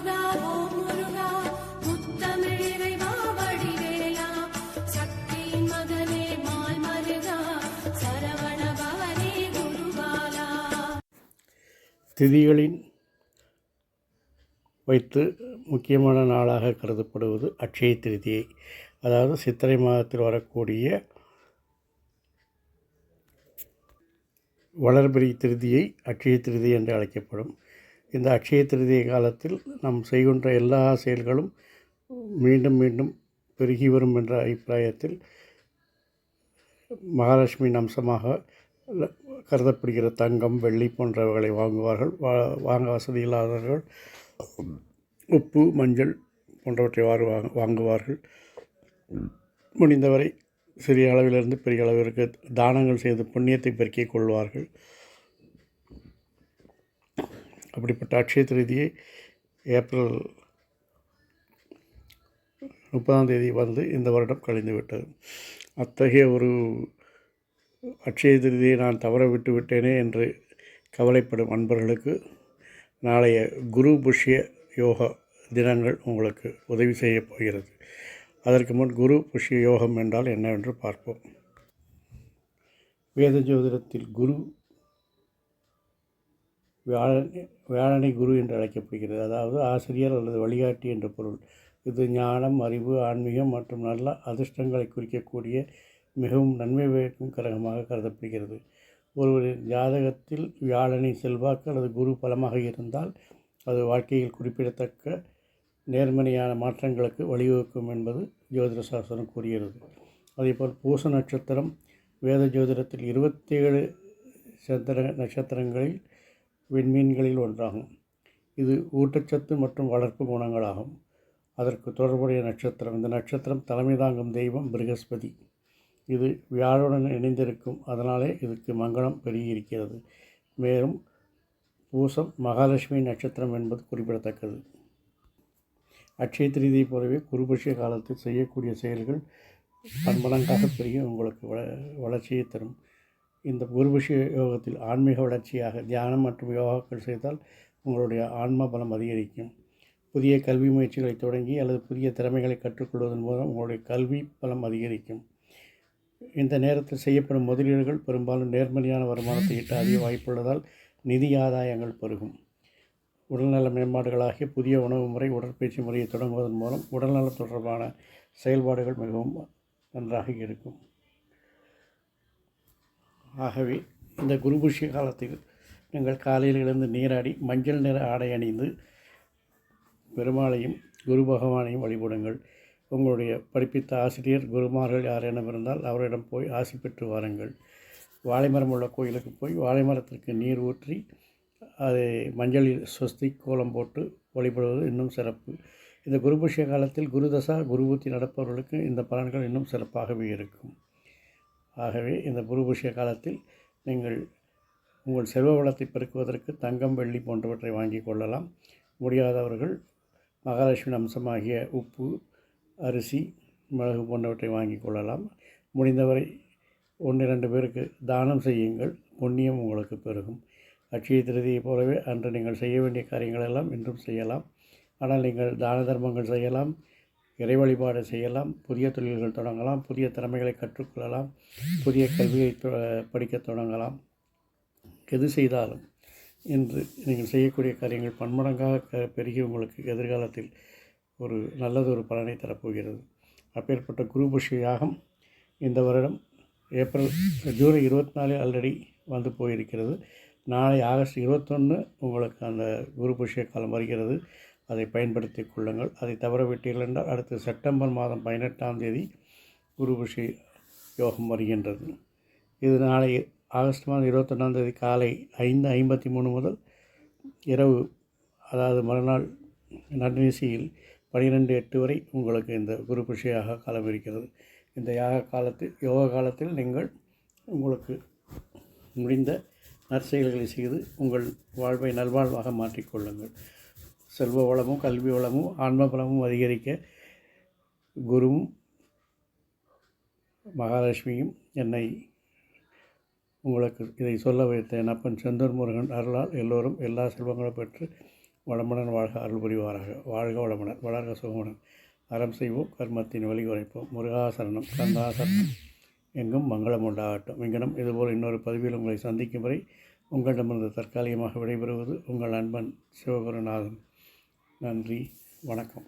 முருகா ஓம் முருகா முத்தமிழிறைவா வடிவேலா சக்தியின் மகனே மால் மருகா சரவண பவனே குருபாலா. திதிகளின் வைத்து முக்கியமான நாளாக கருதப்படுவது அட்சய திருதியை. அதாவது சித்திரை மாதத்தில் வரக்கூடிய வளர்பிறை திருதியை அட்சய திருதி என்று அழைக்கப்படும். இந்த அட்சய திருதியை காலத்தில் நாம் செய்கின்ற எல்லா செயல்களும் மீண்டும் மீண்டும் பெருகி வரும் என்ற அபிப்பிராயத்தில் மகாலட்சுமியின் அம்சமாக கருதப்படுகிற தங்கம், வெள்ளி போன்றவைகளை வாங்குவார்கள். வாங்க வசதி இல்லாதவர்கள் உப்பு, மஞ்சள் போன்றவற்றை வாங்குவார்கள். முடிந்தவரை சிறிய அளவிலிருந்து பெரிய அளவிற்கு தானங்கள் செய்து புண்ணியத்தை பெருக்கிக் கொள்வார்கள். அப்படிப்பட்ட அட்சய திருதியை ஏப்ரல் 30 வந்து இந்த வருடம் கழிந்துவிட்டது. அத்தகைய ஒரு அட்சய திருதியை நான் தவற விட்டு விட்டேனே என்று கவலைப்படும் அன்பர்களுக்கு நாளைய குரு புஷ்ய யோக தினங்கள் உங்களுக்கு உதவி செய்யப் போகிறது. அதற்கு முன் குரு புஷ்ய யோகம் என்றால் என்னவென்று பார்ப்போம். வேத ஜோதிடத்தில் குரு வியாழனை குரு என்று அழைக்கப்படுகிறது. அதாவது ஆசிரியர் அல்லது வழிகாட்டி என்ற பொருள். இது ஞானம், அறிவு, ஆன்மீகம் மற்றும் நல்ல அதிர்ஷ்டங்களை குறிக்கக்கூடிய மிகவும் நன்மை பயக்கும் கிரகமாக கருதப்படுகிறது. ஒருவரின் ஜாதகத்தில் வியாழனின் செல்வாக்கு அல்லது குரு பலமாக இருந்தால் அது வாழ்க்கையில் குறிப்பிடத்தக்க நேர்மறையான மாற்றங்களுக்கு வழிவகுக்கும் என்பது ஜோதிட சாஸ்திரம் கூறுகிறது. அதேபோல் பூச நட்சத்திரம் வேத ஜோதிடத்தில் 27 நட்சத்திரங்களில் விண்மீன்களில் ஒன்றாகும். இது ஊட்டச்சத்து மற்றும் வளர்ப்பு குணங்களாகும். அதற்கு தொடர்புடைய நட்சத்திரம். இந்த நட்சத்திரம் தலைமை தாங்கும் தெய்வம் பிருகஸ்பதி. இது வியாழனுடன் இணைந்திருக்கும். அதனாலே இதுக்கு மங்களம் பெருகியிருக்கிறது. மேலும் பூசம் மகாலட்சுமி நட்சத்திரம் என்பது குறிப்பிடத்தக்கது. அட்சய திருதியை போலவே குருபட்சிய காலத்தில் செய்யக்கூடிய செயல்கள் பன்மடங்காக பெருகி உங்களுக்கு வளர்ச்சியை தரும். இந்த குருபட்சிய யோகத்தில் ஆன்மீக வளர்ச்சியாக தியானம் மற்றும் யோகாக்கள் செய்தால் உங்களுடைய ஆன்ம பலம் அதிகரிக்கும். புதிய கல்வி முயற்சிகளை தொடங்கி அல்லது புதிய திறமைகளை கற்றுக்கொள்வதன் மூலம் உங்களுடைய கல்வி பலம் அதிகரிக்கும். இந்த நேரத்தில் செய்யப்படும் முதலீடுகள் பெரும்பாலும் நேர்மறையான வருமானத்தை ஈட்ட அதிக வாய்ப்புள்ளதால் நிதி ஆதாயங்கள் பெருகும். உடல்நல மேம்பாடுகளாகிய புதிய உணவு முறை, உடற்பயிற்சி முறையை தொடங்குவதன் மூலம் உடல்நலம் தொடர்பான செயல்பாடுகள் மிகவும் நன்றாக இருக்கும். ஆகவே இந்த குருபுஷ்ய காலத்தில் நீங்கள் காலையில் எழுந்து நீராடி மஞ்சள் நிற ஆடை அணிந்து பெருமாளையும் குரு பகவானையும் வழிபடுங்கள். உங்களுடைய படிப்பித்த ஆசிரியர், குருமார்கள் யாரேனும் இருந்தால் அவரிடம் போய் ஆசி பெற்று வாருங்கள். வாழைமரம் உள்ள கோயிலுக்கு போய் வாழைமரத்திற்கு நீர் ஊற்றி அதை மஞ்சளில் ஸ்வஸ்தி கோலம் போட்டு வழிபடுவது இன்னும் சிறப்பு. இந்த குருபுஷ்ய காலத்தில் குருதசா குருபூத்தி நடப்பவர்களுக்கு இந்த பலன்கள் இன்னும் சிறப்பாகவே இருக்கும். ஆகவே இந்த குருபுஷ்ய காலத்தில் நீங்கள் உங்கள் செல்வ வளத்தை பெருக்குவதற்கு தங்கம், வெள்ளி போன்றவற்றை வாங்கி கொள்ளலாம். முடியாதவர்கள் மகாலட்சுமி அம்சமாகிய உப்பு, அரிசி, மிளகு போன்றவற்றை வாங்கி கொள்ளலாம். முடிந்தவரை 1-2 பேருக்கு தானம் செய்யுங்கள். புண்ணியம் உங்களுக்கு பெருகும். அட்சய திருதியை போலவே அன்று நீங்கள் செய்ய வேண்டிய காரியங்களெல்லாம் இன்றும் செய்யலாம். ஆனால் நீங்கள் தான தர்மங்கள் செய்யலாம், இறை வழிபாடு செய்யலாம், புதிய தொழில்கள் தொடங்கலாம், புதிய திறமைகளை கற்றுக்கொள்ளலாம், புதிய கல்வியை படிக்க தொடங்கலாம். எது செய்தாலும் இன்று நீங்கள் செய்யக்கூடிய காரியங்கள் பன்மடங்காக பெருகி உங்களுக்கு எதிர்காலத்தில் ஒரு நல்லதொரு பலனை தரப்போகிறது. அப்பேற்பட்ட குருபுஷ்ய யாகம் இந்த வருடம் ஜூலை 24 ஆல்ரெடி வந்து போயிருக்கிறது. நாளை ஆகஸ்ட் 21 உங்களுக்கு அந்த குருபுஷ்ய காலம் வருகிறது. அதை பயன்படுத்தி கொள்ளுங்கள். அதை தவற விட்டீர்கள் என்றால் அடுத்து செப்டம்பர் மாதம் 18 குருபுஷ்ய யோகம் வருகின்றது. இது நாளை ஆகஸ்ட் மாதம் 21 காலை 5:53 முதல் இரவு, அதாவது மறுநாள் நடுநிசியில் 12:08 வரை உங்களுக்கு இந்த குருபுஷ்ய யாக காலம் இருக்கிறது. இந்த யோக காலத்தில் நீங்கள் உங்களுக்கு முடிந்த நற்செயல்களை செய்து உங்கள் வாழ்வை நல்வாழ்வாக மாற்றிக்கொள்ளுங்கள். செல்வ வளமும் கல்வி வளமும் ஆன்ம பலமும் அதிகரிக்க குருவும் மகாலட்சுமியும் என்னை உங்களுக்கு இதை சொல்ல வைத்த என் அப்பன் செந்தூர் முருகன் அருளால் எல்லோரும் எல்லா செல்வங்களும் பெற்று வளமுடன் வாழ்க அருள் புரிவாராக. வாழ்க வளமுடன், வளர்க சுகமுடன். அறம் செய்வோம், கர்மத்தின் வழி உரைப்போம். முருகாசரணம், கந்தாசரணம், எங்கும் மங்களம் உண்டாகட்டும். இங்கனம் இதுபோல் இன்னொரு பதிவில் உங்களை சந்திக்கும் வரை உங்களிடமிருந்து தற்காலிகமாக விடைபெறுவது உங்கள் நண்பன் சிவகுருநாதன். நன்றி, வணக்கம்.